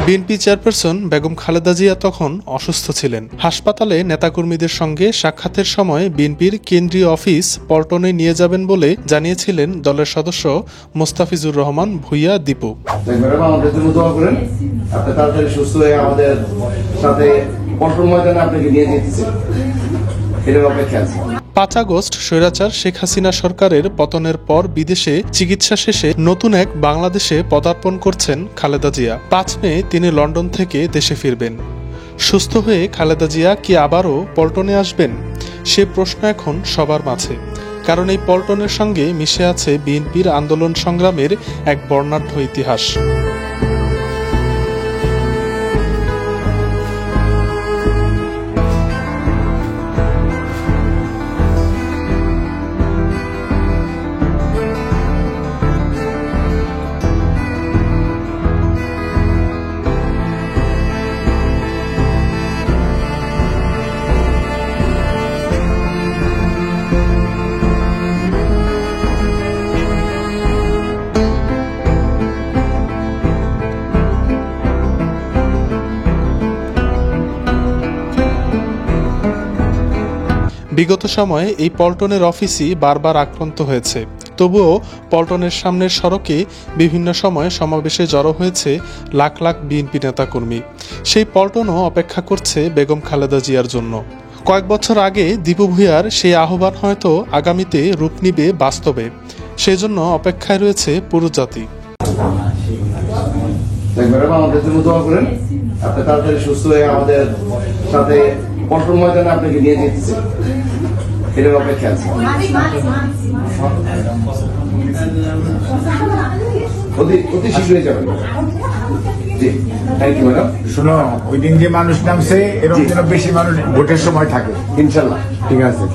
BNP chairperson Begum Khaleda Zia তখন অসুস্থ ছিলেন। হাসপাতালে নেতাকর্মীদের সঙ্গে সাক্ষাতের সময় বিএনপির কেন্দ্রীয় অফিস পল্টনে নিয়ে যাবেন বলে জানিয়েছিলেন দলের সদস্য মোস্তাফিজুর রহমান ভূঁইয়া দীপু। পাঁচ আগস্ট স্বৈরাচার শেখ হাসিনা সরকারের পতনের পর বিদেশে চিকিৎসা শেষে নতুন এক বাংলাদেশে পদার্পণ করছেন খালেদা জিয়া। 5 মে তিনি লন্ডন থেকে দেশে ফিরবেন। সুস্থ হয়ে খালেদা জিয়া কি আবারও পল্টনে আসবেন, সে প্রশ্ন এখন সবার মাঝে। কারণ এই পল্টনের সঙ্গে মিশে আছে বিএনপির আন্দোলন সংগ্রামের এক বর্ণাঢ্য ইতিহাস। বিগত সময়ে এই পল্টনের অফিসই বারবার আক্রান্ত হয়েছে। তবুও পল্টনের সামনের সড়কে বিভিন্ন সময় সমাবেশে জড়ো হয়েছে লাখ লাখ বিএনপি নেতাকর্মী। সেই পল্টনও অপেক্ষা করছে বেগম খালেদা জিয়ার জন্য। কয়েক বছর আগে দীপু ভূঁইয়ার সেই আহ্বান হয়তো আগামীতে রূপ নিবে বাস্তবে। সেজন্য অপেক্ষায় রয়েছে পুরো জাতি। আমাদের জন্য দোয়া করেন, আপনি তাড়াতাড়ি সুস্থ হয়ে আমাদের সাথে পল্টন ময়দানে আপনাকে নিয়ে যেতেছে, এটার অপেক্ষা আছে। অতি শীঘ্রই যাবেন। জি, থ্যাংক ইউ ম্যাডাম। শোনো, ওই দিন যে মানুষ নামছে এরকম যেন বেশি মানুষ ভোটের সময় থাকে, ইনশাল্লাহ। ঠিক আছে।